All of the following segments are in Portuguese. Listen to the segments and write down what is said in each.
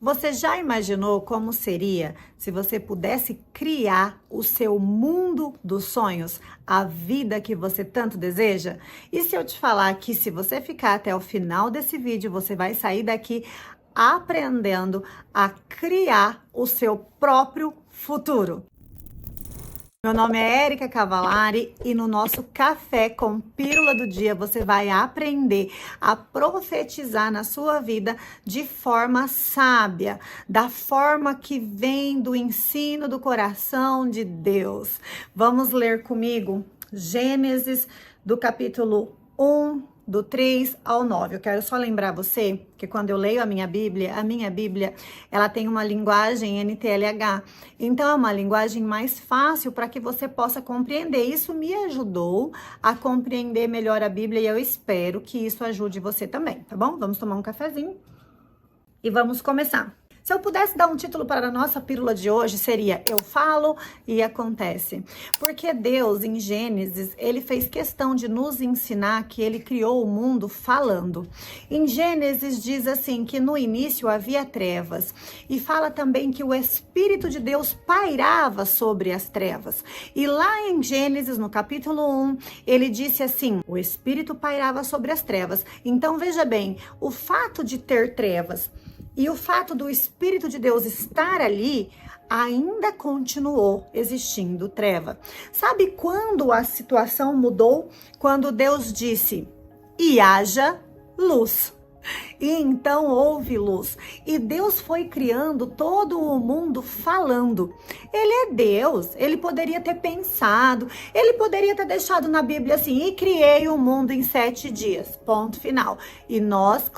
Você já imaginou como seria se você pudesse criar o seu mundo dos sonhos, a vida que você tanto deseja? E se eu te falar que se você ficar até o final desse vídeo, você vai sair daqui aprendendo a criar o seu próprio futuro? Meu nome é Érica Cavalari e no nosso Café com Pílula do Dia você vai aprender a profetizar na sua vida de forma sábia, da forma que vem do ensino do coração de Deus. Vamos ler comigo Gênesis do capítulo 1, do 3 ao 9. Eu quero só lembrar você que quando eu leio a minha Bíblia, ela tem uma linguagem NTLH. Então, é uma linguagem mais fácil para que você possa compreender. Isso me ajudou a compreender melhor a Bíblia e eu espero que isso ajude você também, tá bom? Vamos tomar um cafezinho e vamos começar. Se eu pudesse dar um título para a nossa pílula de hoje, seria Eu Falo e Acontece. Porque Deus, em Gênesis, ele fez questão de nos ensinar que ele criou o mundo falando. Em Gênesis diz assim, que no início havia trevas. E fala também que o Espírito de Deus pairava sobre as trevas. E lá em Gênesis, no capítulo 1, ele disse assim, o Espírito pairava sobre as trevas. Então, veja bem, o fato de ter trevas e o fato do Espírito de Deus estar ali, ainda continuou existindo treva. Sabe quando a situação mudou? Quando Deus disse, e haja luz. E então houve luz. E Deus foi criando todo o mundo falando. Ele é Deus. Ele poderia ter pensado. Ele poderia ter deixado na Bíblia assim, e criei o mundo em 7 dias. Ponto final. E nós,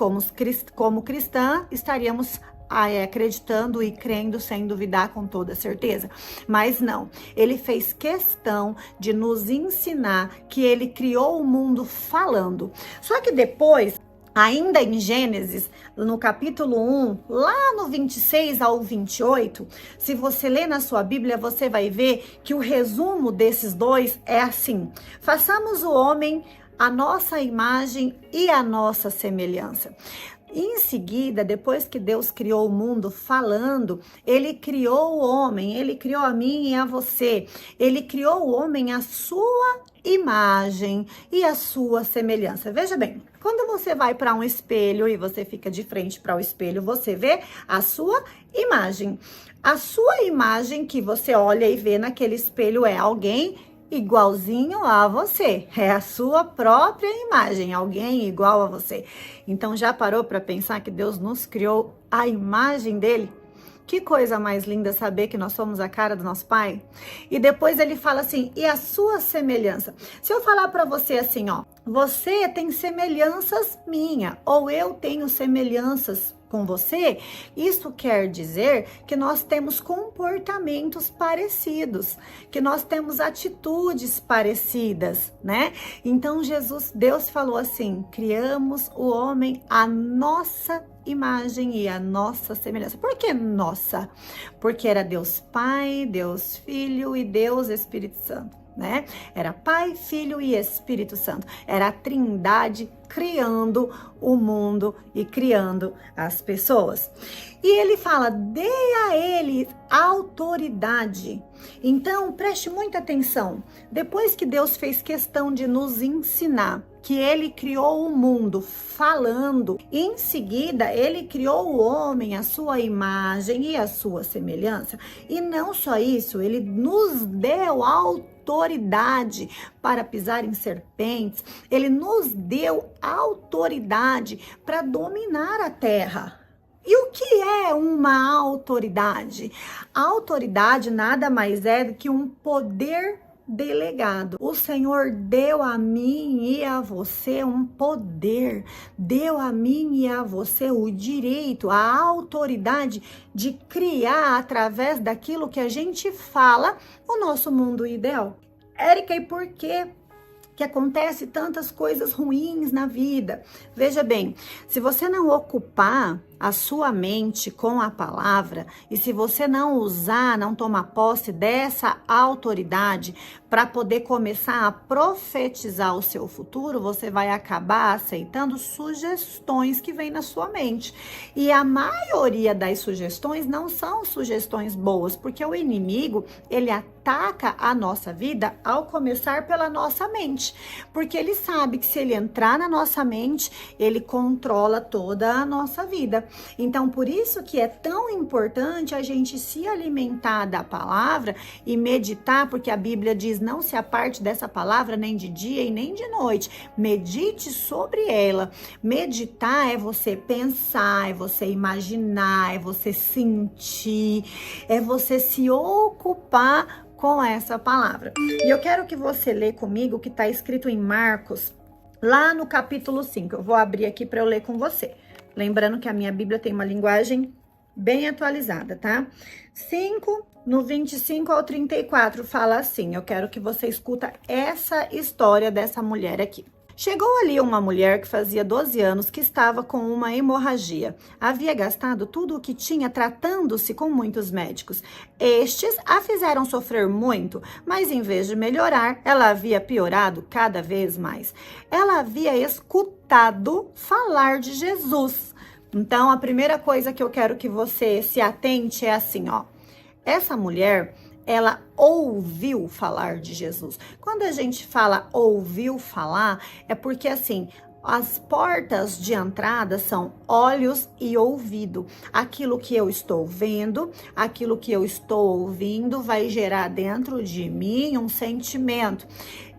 como cristã, estaríamos acreditando e crendo sem duvidar com toda certeza. Mas não, ele fez questão de nos ensinar que ele criou o mundo falando. Só que depois, ainda em Gênesis, no capítulo 1, lá no 26 ao 28, se você ler na sua Bíblia, você vai ver que o resumo desses dois é assim: façamos o homem a nossa imagem e a nossa semelhança. Em seguida, depois que Deus criou o mundo falando, ele criou o homem, ele criou a mim e a você. Ele criou o homem à sua imagem e à sua semelhança. Veja bem, quando você vai para um espelho e você fica de frente para o espelho, você vê a sua imagem. A sua imagem que você olha e vê naquele espelho é alguém igualzinho a você, é a sua própria imagem, alguém igual a você. Então já parou para pensar que Deus nos criou a imagem dele? Que coisa mais linda saber que nós somos a cara do nosso Pai. E depois ele fala assim, e a sua semelhança. Se eu falar para você assim, ó, você tem semelhanças minha, ou eu tenho semelhanças com você, isso quer dizer que nós temos comportamentos parecidos, que nós temos atitudes parecidas, né? Então Deus falou assim, criamos o homem à nossa imagem e a nossa semelhança. Por que nossa? Porque era Deus Pai, Deus Filho e Deus Espírito Santo, né? Era Pai, Filho e Espírito Santo. Era a Trindade criando o mundo e criando as pessoas. E ele fala, dê a ele autoridade. Então, preste muita atenção. Depois que Deus fez questão de nos ensinar que ele criou o mundo falando, em seguida ele criou o homem à sua imagem e à sua semelhança. E não só isso, ele nos deu autoridade para pisar em serpentes. Ele nos deu autoridade para dominar a terra. E o que é uma autoridade? A autoridade nada mais é do que um poder delegado. O Senhor deu a mim e a você um poder, deu a mim e a você o direito, a autoridade de criar através daquilo que a gente fala o nosso mundo ideal. Érica, e por quê que acontece tantas coisas ruins na vida? Veja bem, se você não ocupar a sua mente com a palavra, e se você não usar, não tomar posse dessa autoridade para poder começar a profetizar o seu futuro, você vai acabar aceitando sugestões que vêm na sua mente. E a maioria das sugestões não são sugestões boas, porque o inimigo, ele ataca a nossa vida ao começar pela nossa mente, porque ele sabe que se ele entrar na nossa mente, ele controla toda a nossa vida. Então, por isso que é tão importante a gente se alimentar da palavra e meditar, porque a Bíblia diz: não se aparte dessa palavra nem de dia e nem de noite. Medite sobre ela. Meditar é você pensar, é você imaginar, é você sentir, é você se ocupar com essa palavra. E eu quero que você lê comigo o que está escrito em Marcos, lá no capítulo 5. Eu vou abrir aqui para eu ler com você. Lembrando que a minha Bíblia tem uma linguagem bem atualizada, tá? 5, no 25 ao 34, fala assim. Eu quero que você escuta essa história dessa mulher aqui. Chegou ali uma mulher que fazia 12 anos que estava com uma hemorragia. Havia gastado tudo o que tinha tratando-se com muitos médicos. Estes a fizeram sofrer muito, mas em vez de melhorar, ela havia piorado cada vez mais. Ela havia escutado falar de Jesus. Então, a primeira coisa que eu quero que você se atente é assim, ó. Essa mulher, ela ouviu falar de Jesus. Quando a gente fala ouviu falar, é porque assim, as portas de entrada são olhos e ouvido. Aquilo que eu estou vendo, aquilo que eu estou ouvindo vai gerar dentro de mim um sentimento.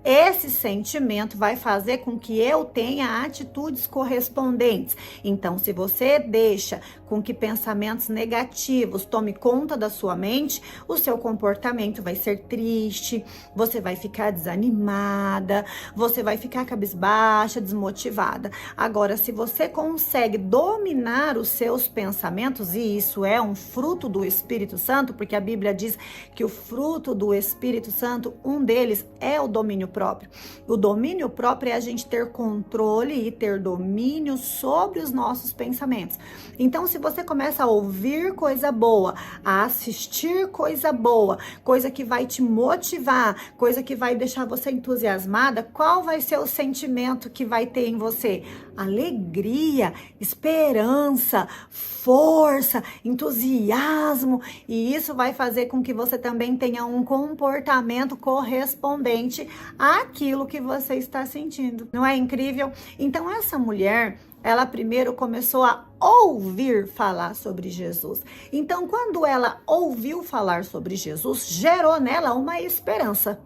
Esse sentimento vai fazer com que eu tenha atitudes correspondentes. Então, se você deixa com que pensamentos negativos tome conta da sua mente, o seu comportamento vai ser triste, você vai ficar desanimada, você vai ficar cabisbaixa, desmotivada. Agora, se você consegue dominar os seus pensamentos, e isso é um fruto do Espírito Santo, porque a Bíblia diz que o fruto do Espírito Santo, um deles é o domínio próprio. O domínio próprio é a gente ter controle e ter domínio sobre os nossos pensamentos. Então, se você começa a ouvir coisa boa, a assistir coisa boa, coisa que vai te motivar, coisa que vai deixar você entusiasmada, qual vai ser o sentimento que vai ter em você? Alegria, esperança, força, entusiasmo, e isso vai fazer com que você também tenha um comportamento correspondente àquilo que você está sentindo. Não é incrível? Então, essa mulher, ela primeiro começou a ouvir falar sobre Jesus. Então, quando ela ouviu falar sobre Jesus, gerou nela uma esperança.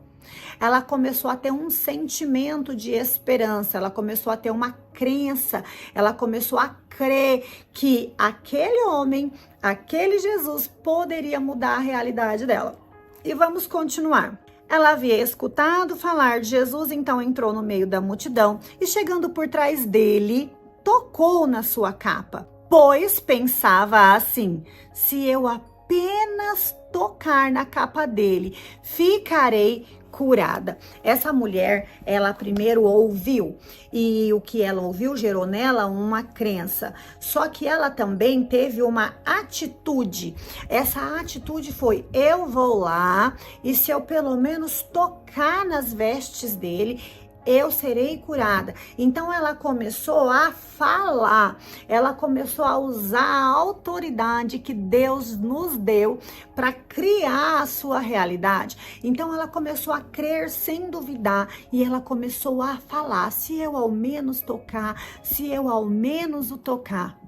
Ela começou a ter um sentimento de esperança, ela começou a ter uma crença, ela começou a crer que aquele homem, aquele Jesus, poderia mudar a realidade dela. E vamos continuar. Ela havia escutado falar de Jesus, então entrou no meio da multidão e, chegando por trás dele, tocou na sua capa, pois pensava assim: se eu apenas tocar na capa dele, ficarei curada. Essa mulher, ela primeiro ouviu, e o que ela ouviu gerou nela uma crença. Só que ela também teve uma atitude. Essa atitude foi: eu vou lá e se eu pelo menos tocar nas vestes dele, eu serei curada. Então ela começou a falar, ela começou a usar a autoridade que Deus nos deu para criar a sua realidade. Então ela começou a crer sem duvidar e ela começou a falar: se eu ao menos tocar, se eu ao menos o tocar.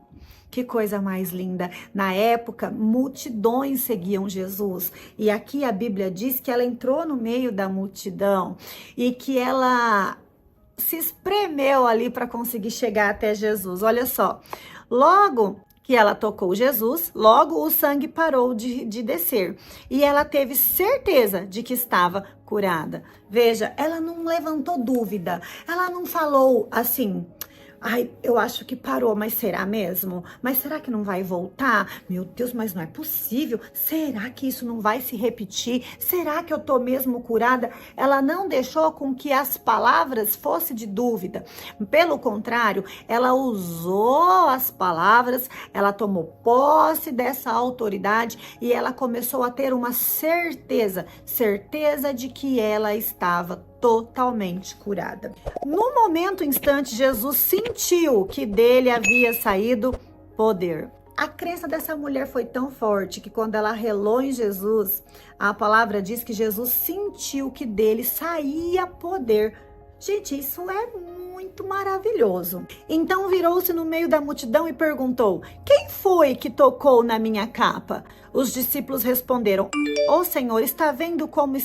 Que coisa mais linda! Na época, multidões seguiam Jesus. E aqui a Bíblia diz que ela entrou no meio da multidão e que ela se espremeu ali para conseguir chegar até Jesus. Olha só, logo que ela tocou Jesus, logo o sangue parou de descer. E ela teve certeza de que estava curada. Veja, ela não levantou dúvida. Ela não falou assim: Ai, eu acho que parou, mas será mesmo? Mas será que não vai voltar? Meu Deus, mas não é possível. Será que isso não vai se repetir? Será que eu tô mesmo curada? Ela não deixou com que as palavras fossem de dúvida. Pelo contrário, ela usou as palavras, ela tomou posse dessa autoridade e ela começou a ter uma certeza de que ela estava totalmente curada. No momento instante, Jesus sentiu que dele havia saído poder. A crença dessa mulher foi tão forte que quando ela relou em Jesus, a palavra diz que Jesus sentiu que dele saía poder. Gente, isso é muito maravilhoso. Então virou-se no meio da multidão e perguntou: quem foi que tocou na minha capa? Os discípulos responderam: Ô Senhor, está vendo como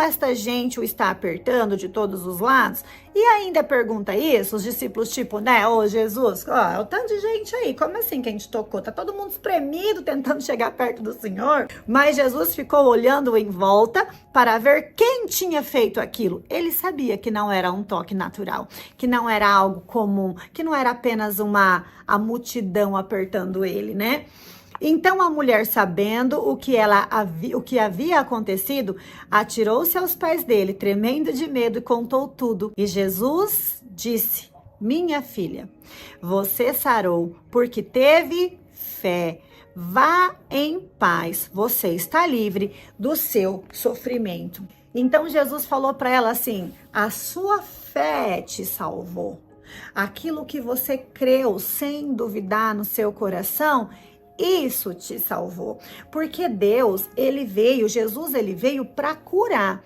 esta gente o está apertando de todos os lados? E ainda pergunta isso, os discípulos tipo, né, ô Jesus, ó, o tanto de gente aí, como assim que a gente tocou? Tá todo mundo espremido tentando chegar perto do Senhor? Mas Jesus ficou olhando em volta para ver quem tinha feito aquilo. Ele sabia que não era um toque natural, que não era algo comum, que não era apenas a multidão apertando ele, né? Então a mulher, sabendo o que havia acontecido, atirou-se aos pés dele, tremendo de medo, e contou tudo. E Jesus disse: minha filha, você sarou porque teve fé. Vá em paz, você está livre do seu sofrimento. Então Jesus falou para ela assim: a sua fé te salvou. Aquilo que você creu sem duvidar no seu coração, isso te salvou, porque Jesus veio para curar.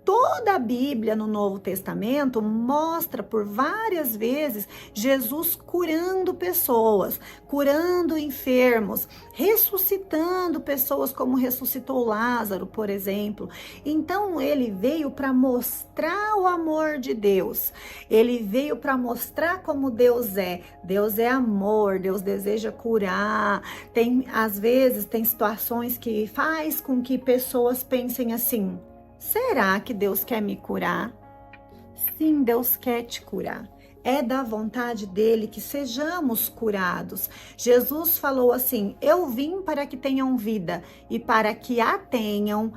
Toda a Bíblia no Novo Testamento mostra por várias vezes Jesus curando pessoas, curando enfermos, ressuscitando pessoas como ressuscitou Lázaro, por exemplo. Então ele veio para mostrar o amor de Deus. Ele veio para mostrar como Deus é. Deus é amor, Deus deseja curar. Às vezes tem situações que faz com que pessoas pensem assim: será que Deus quer me curar? Sim, Deus quer te curar. É da vontade dele que sejamos curados. Jesus falou assim: eu vim para que tenham vida e para que a tenham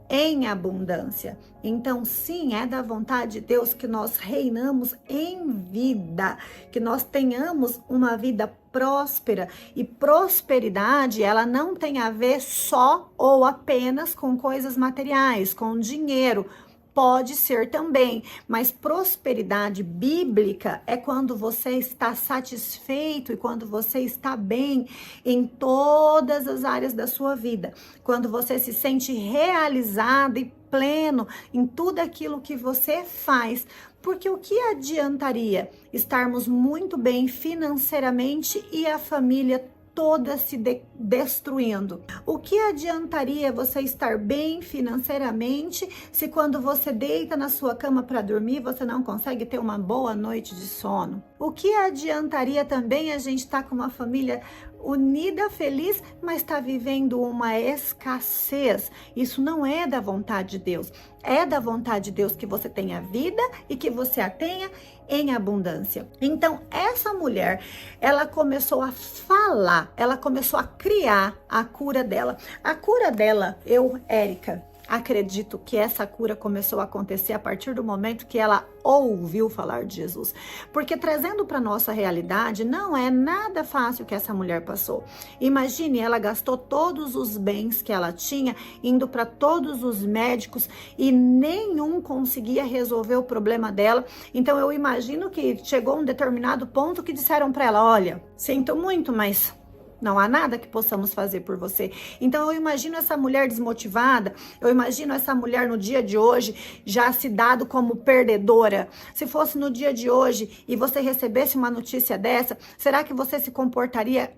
em abundância. Então, sim, é da vontade de Deus que nós reinamos em vida, que nós tenhamos uma vida próspera. E prosperidade, ela não tem a ver só ou apenas com coisas materiais, com dinheiro. Pode ser também, mas prosperidade bíblica é quando você está satisfeito e quando você está bem em todas as áreas da sua vida. Quando você se sente realizado e pleno em tudo aquilo que você faz. Porque o que adiantaria estarmos muito bem financeiramente e a família toda se destruindo? O que adiantaria você estar bem financeiramente se quando você deita na sua cama para dormir você não consegue ter uma boa noite de sono? O que adiantaria também a gente estar com uma família unida, feliz, mas está vivendo uma escassez? Isso não é da vontade de Deus. É da vontade de Deus que você tenha vida e que você a tenha em abundância. Então, essa mulher, ela começou a falar, ela começou a criar a cura dela. A cura dela, Érica, acredito que essa cura começou a acontecer a partir do momento que ela ouviu falar de Jesus. Porque trazendo para nossa realidade, não é nada fácil que essa mulher passou. Imagine, ela gastou todos os bens que ela tinha, indo para todos os médicos e nenhum conseguia resolver o problema dela. Então eu imagino que chegou um determinado ponto que disseram para ela: olha, sinto muito, mas não há nada que possamos fazer por você. Então eu imagino essa mulher desmotivada, eu imagino essa mulher no dia de hoje já se dado como perdedora. Se fosse no dia de hoje e você recebesse uma notícia dessa, será que você se comportaria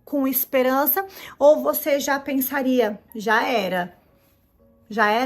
com esperança ou você já pensaria: já era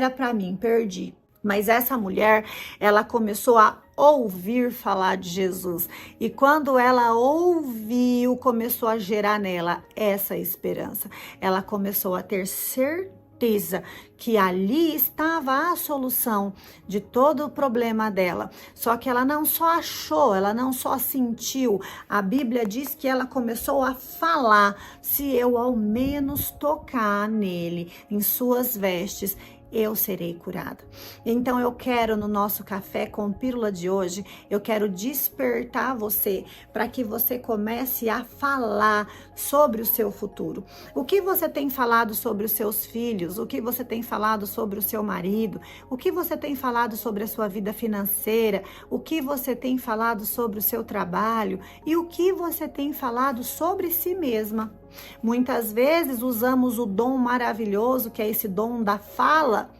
para mim, perdi? Mas essa mulher, ela começou a ouvir falar de Jesus. E quando ela ouviu, começou a gerar nela essa esperança. Ela começou a ter certeza certeza que ali estava a solução de todo o problema dela. Só que ela não só achou, ela não só sentiu. A Bíblia diz que ela começou a falar: se eu ao menos tocar nele, em suas vestes, eu serei curada. Então eu quero, no nosso Café com Pílula de hoje, eu quero despertar você para que você comece a falar sobre o seu futuro. O que você tem falado sobre os seus filhos? O que você tem falado sobre o seu marido? O que você tem falado sobre a sua vida financeira? O que você tem falado sobre o seu trabalho? E o que você tem falado sobre si mesma? Muitas vezes usamos o dom maravilhoso, que é esse dom da fala,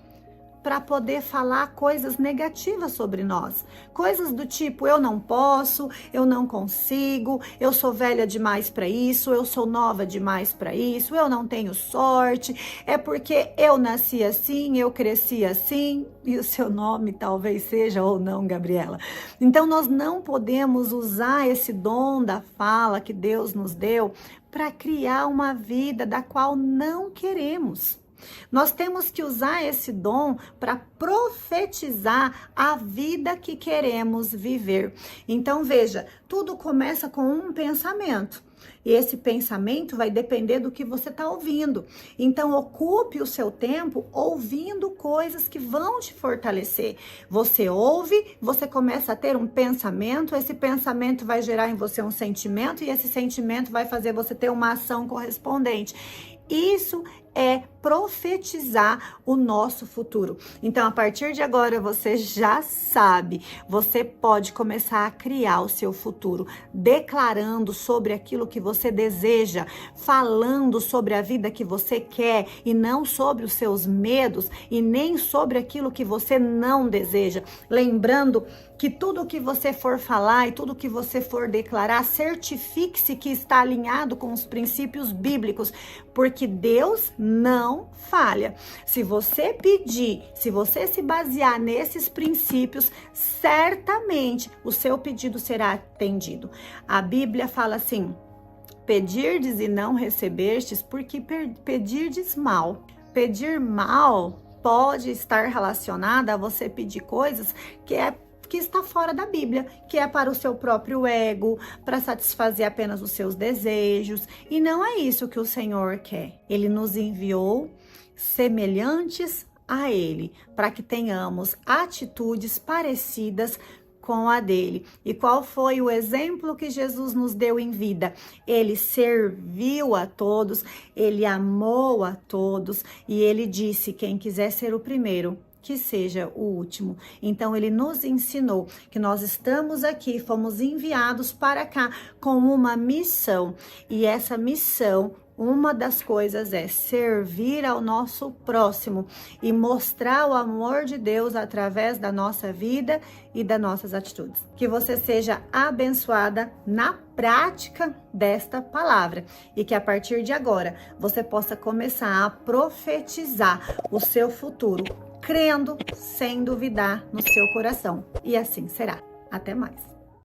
para poder falar coisas negativas sobre nós. Coisas do tipo: eu não posso, eu não consigo, eu sou velha demais para isso, eu sou nova demais para isso, eu não tenho sorte, é porque eu nasci assim, eu cresci assim, e o seu nome talvez seja ou não Gabriela. Então nós não podemos usar esse dom da fala que Deus nos deu para criar uma vida da qual não queremos. Nós temos que usar esse dom para profetizar a vida que queremos viver. Então veja, tudo começa com um pensamento. E esse pensamento vai depender do que você está ouvindo. Então, ocupe o seu tempo ouvindo coisas que vão te fortalecer. Você ouve, você começa a ter um pensamento, esse pensamento vai gerar em você um sentimento, e esse sentimento vai fazer você ter uma ação correspondente. Isso é profetizar o nosso futuro. Então, a partir de agora, você já sabe, você pode começar a criar o seu futuro, declarando sobre aquilo que você deseja, falando sobre a vida que você quer e não sobre os seus medos e nem sobre aquilo que você não deseja. Lembrando que tudo que você for falar e tudo que você for declarar, certifique-se que está alinhado com os princípios bíblicos, porque Deus não falha. Se você pedir, se você se basear nesses princípios, certamente o seu pedido será atendido. A Bíblia fala assim: pedirdes e não recebestes, porque pedirdes mal. Pedir mal pode estar relacionada a você pedir coisas que está fora da Bíblia, que é para o seu próprio ego, para satisfazer apenas os seus desejos, e não é isso que o Senhor quer. Ele nos enviou semelhantes a Ele, para que tenhamos atitudes parecidas com a dele. E qual foi o exemplo que Jesus nos deu em vida? Ele serviu a todos, ele amou a todos, e ele disse: quem quiser ser o primeiro, que seja o último. Então ele nos ensinou que nós estamos aqui, fomos enviados para cá com uma missão, e essa missão, uma das coisas é servir ao nosso próximo e mostrar o amor de Deus através da nossa vida e das nossas atitudes. Que você seja abençoada na prática desta palavra e que a partir de agora você possa começar a profetizar o seu futuro, crendo sem duvidar no seu coração. E assim será. Até mais.